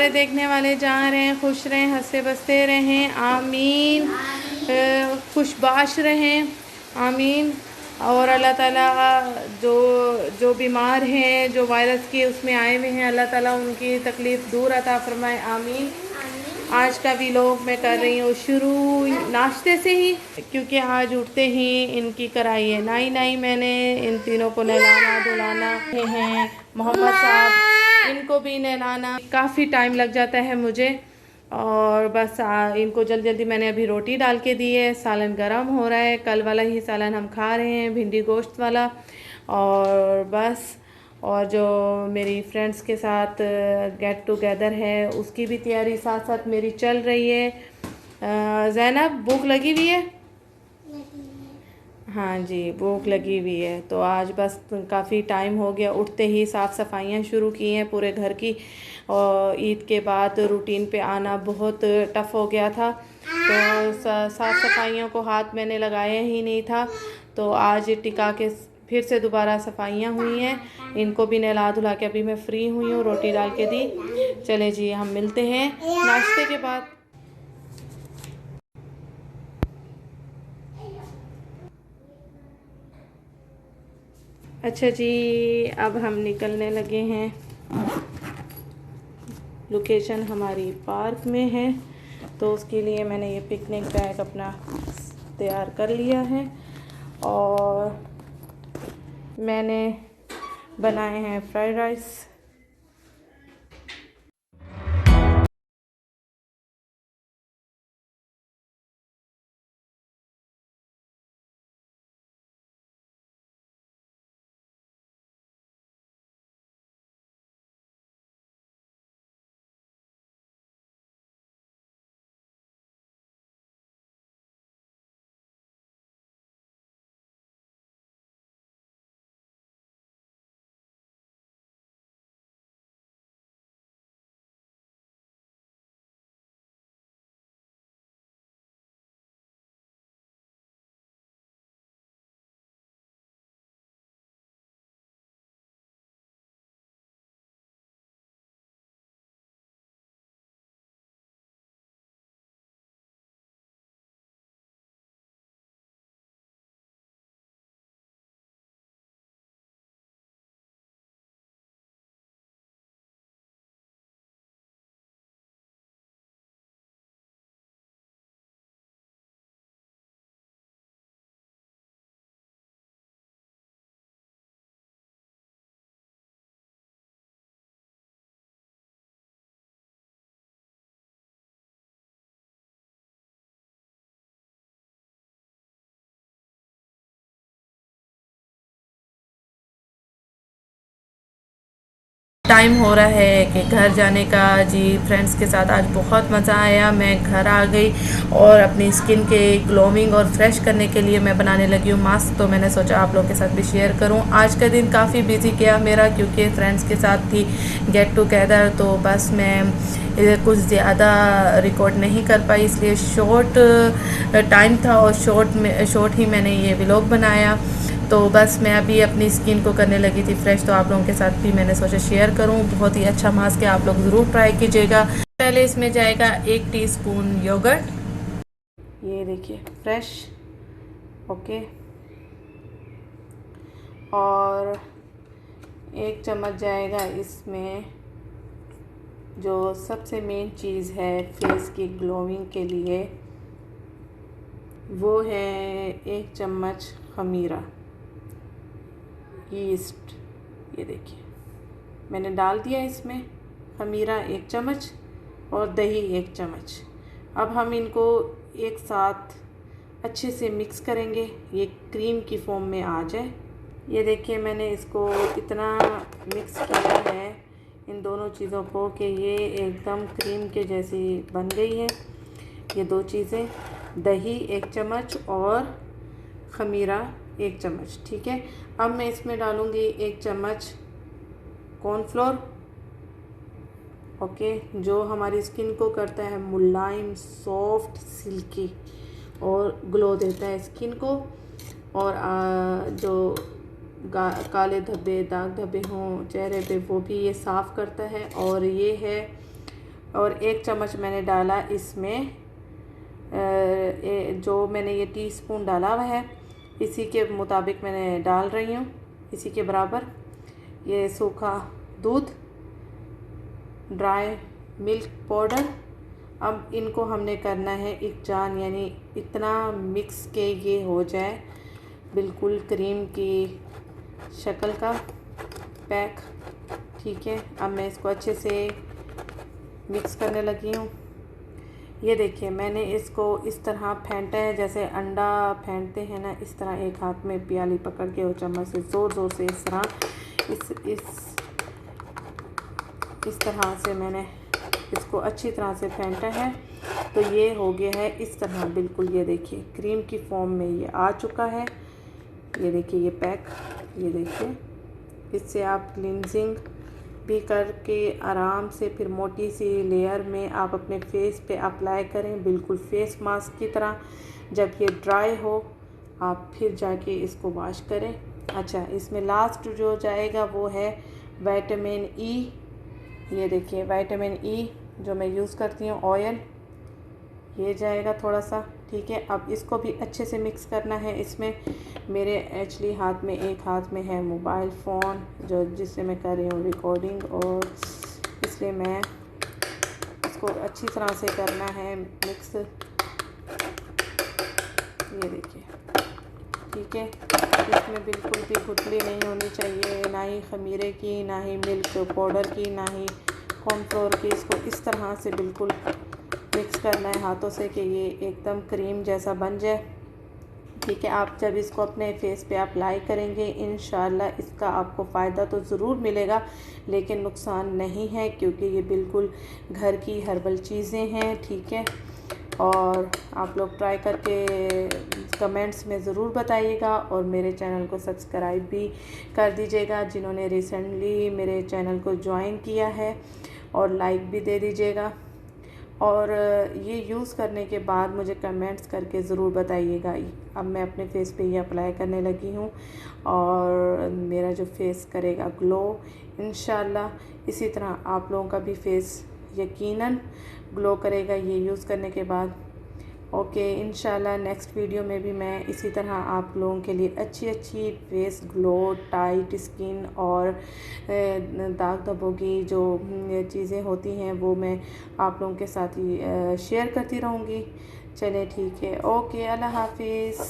सारे देखने वाले जहाँ रहें खुश रहें, हंसते बसते रहें, आमीन। खुशबाश रहें, आमीन। और अल्लाह ताला जो जो बीमार हैं, जो वायरस के उसमें आए हुए हैं, अल्लाह ताला उनकी तकलीफ़ दूर अता फरमाए, आमीन। आज का व्लॉग मैं कर रही हूँ शुरू नाश्ते से ही, क्योंकि आज उठते ही इनकी कराई है नाई नाई। मैंने इन तीनों को नहलाना धुलाना हैं, मोहम्मद साहब इनको भी नहलाना, काफ़ी टाइम लग जाता है मुझे। और बस इनको जल्दी जल्दी मैंने अभी रोटी डाल के दी है, सालन गरम हो रहा है, कल वाला ही सालन हम खा रहे हैं, भिंडी गोश्त वाला। और बस, और जो मेरी फ्रेंड्स के साथ गेट टुगेदर है उसकी भी तैयारी साथ साथ मेरी चल रही है। ज़ैनब भूख लगी हुई है? हाँ जी, भूख लगी हुई है। तो आज बस काफ़ी टाइम हो गया, उठते ही साफ़ सफाइयाँ शुरू की हैं पूरे घर की। और ईद के बाद रूटीन पे आना बहुत टफ़ हो गया था, तो साफ़ सफाइयों को हाथ मैंने लगाया ही नहीं था। तो आज टिका के फिर से दोबारा सफाइयाँ हुई हैं। इनको भी नहला धुला के अभी मैं फ़्री हुई हूँ, रोटी डाल के दी। चले जी, हम मिलते हैं नाश्ते के बाद। अच्छा जी, अब हम निकलने लगे हैं। लोकेशन हमारी पार्क में है, तो उसके लिए मैंने ये पिकनिक बैग अपना तैयार कर लिया है। और मैंने बनाए हैं फ्राइड राइस। टाइम हो रहा है कि घर जाने का जी। फ्रेंड्स के साथ आज बहुत मज़ा आया। मैं घर आ गई और अपनी स्किन के ग्लोइंग और फ्रेश करने के लिए मैं बनाने लगी हूँ मास्क। तो मैंने सोचा आप लोगों के साथ भी शेयर करूँ। आज का दिन काफ़ी बिजी गया मेरा, क्योंकि फ्रेंड्स के साथ थी गेट टुगेदर, तो बस मैं कुछ ज़्यादा रिकॉर्ड नहीं कर पाई, इसलिए शॉर्ट टाइम था और शॉर्ट ही मैंने ये व्लॉग बनाया। तो बस मैं अभी अपनी स्किन को करने लगी थी फ्रेश, तो आप लोगों के साथ भी मैंने सोचा शेयर करूं। बहुत ही अच्छा मास्क है, आप लोग ज़रूर ट्राई कीजिएगा। पहले इसमें जाएगा 1 टीस्पून योगर्ट, ये देखिए फ्रेश, ओके। और 1 चम्मच जाएगा इसमें जो सबसे मेन चीज़ है फेस की ग्लोइंग के लिए, वो है 1 चम्मच खमीरा ईस्ट। ये देखिए मैंने डाल दिया इसमें खमीरा 1 चम्मच और दही 1 चम्मच। अब हम इनको एक साथ अच्छे से मिक्स करेंगे, ये क्रीम की फॉर्म में आ जाए। ये देखिए मैंने इसको इतना मिक्स किया है इन दोनों चीज़ों को कि ये एकदम क्रीम के जैसी बन गई है। ये 2 चीज़ें, दही 1 चम्मच और खमीरा 1 चम्मच, ठीक है। अब मैं इसमें डालूँगी 1 चम्मच कॉर्नफ्लोर, ओके, जो हमारी स्किन को करता है मुलायम, सॉफ्ट, सिल्की और ग्लो देता है स्किन को। और जो काले धब्बे दाग धब्बे हों चेहरे पे, वो भी ये साफ़ करता है। और ये है और 1 चम्मच मैंने डाला इसमें, जो मैंने ये टीस्पून डाला हुआ है इसी के मुताबिक मैंने डाल रही हूँ, इसी के बराबर ये सूखा दूध, ड्राई मिल्क पाउडर। अब इनको हमने करना है एक जान, यानी इतना मिक्स के ये हो जाए बिल्कुल क्रीम की शक्ल का पैक। ठीक है, अब मैं इसको अच्छे से मिक्स करने लगी हूँ। ये देखिए मैंने इसको इस तरह फेंटा है जैसे अंडा फेंटते हैं ना, इस तरह एक हाथ में प्याली पकड़ के और चम्मच से ज़ोर ज़ोर से इस तरह इस तरह से मैंने इसको अच्छी तरह से फेंटा है। तो ये हो गया है इस तरह बिल्कुल, ये देखिए क्रीम की फॉर्म में ये आ चुका है। ये देखिए ये पैक, ये देखिए इससे आप क्लिनजिंग भी करके आराम से फिर मोटी सी लेयर में आप अपने फेस पे अप्लाई करें, बिल्कुल फेस मास्क की तरह। जब ये ड्राई हो आप फिर जाके इसको वॉश करें। अच्छा, इसमें लास्ट जो जाएगा वो है विटामिन ई। ये देखिए विटामिन ई जो मैं यूज़ करती हूँ ऑयल, ये जाएगा थोड़ा सा। ठीक है, अब इसको भी अच्छे से मिक्स करना है। इसमें मेरे एक्चुअली हाथ में, एक हाथ में है मोबाइल फ़ोन जो जिससे मैं कर रही हूँ रिकॉर्डिंग, और इसलिए मैं इसको अच्छी तरह से करना है मिक्स। ये देखिए, ठीक है, इसमें बिल्कुल भी गुठली नहीं होनी चाहिए, ना ही खमीरे की, ना ही मिल्क पाउडर की, ना ही कॉर्नफ्लोर की। इसको इस तरह से बिल्कुल मिक्स करना है हाथों से कि ये एकदम क्रीम जैसा बन जाए। ठीक है, आप जब इसको अपने फेस पे अप्लाई करेंगे इंशाल्लाह इसका आपको फ़ायदा तो ज़रूर मिलेगा, लेकिन नुकसान नहीं है, क्योंकि ये बिल्कुल घर की हर्बल चीज़ें हैं। ठीक है, और आप लोग ट्राई करके कमेंट्स में ज़रूर बताइएगा, और मेरे चैनल को सब्सक्राइब भी कर दीजिएगा जिन्होंने रिसेंटली मेरे चैनल को ज्वाइन किया है, और लाइक भी दे दीजिएगा। और ये यूज़ करने के बाद मुझे कमेंट्स करके ज़रूर बताइएगा। अब मैं अपने फेस पे ये अप्लाई करने लगी हूँ, और मेरा जो फेस करेगा ग्लो इंशाल्लाह। इसी तरह आप लोगों का भी फेस यकीनन ग्लो करेगा ये यूज़ करने के बाद। ओके, इंशाल्लाह नेक्स्ट वीडियो में भी मैं इसी तरह आप लोगों के लिए अच्छी अच्छी फेस ग्लो, टाइट स्किन और दाग धब्बों की जो चीज़ें होती हैं वो मैं आप लोगों के साथ ही शेयर करती रहूँगी। चलिए ठीक है, ओके, अल्लाह हाफिज़।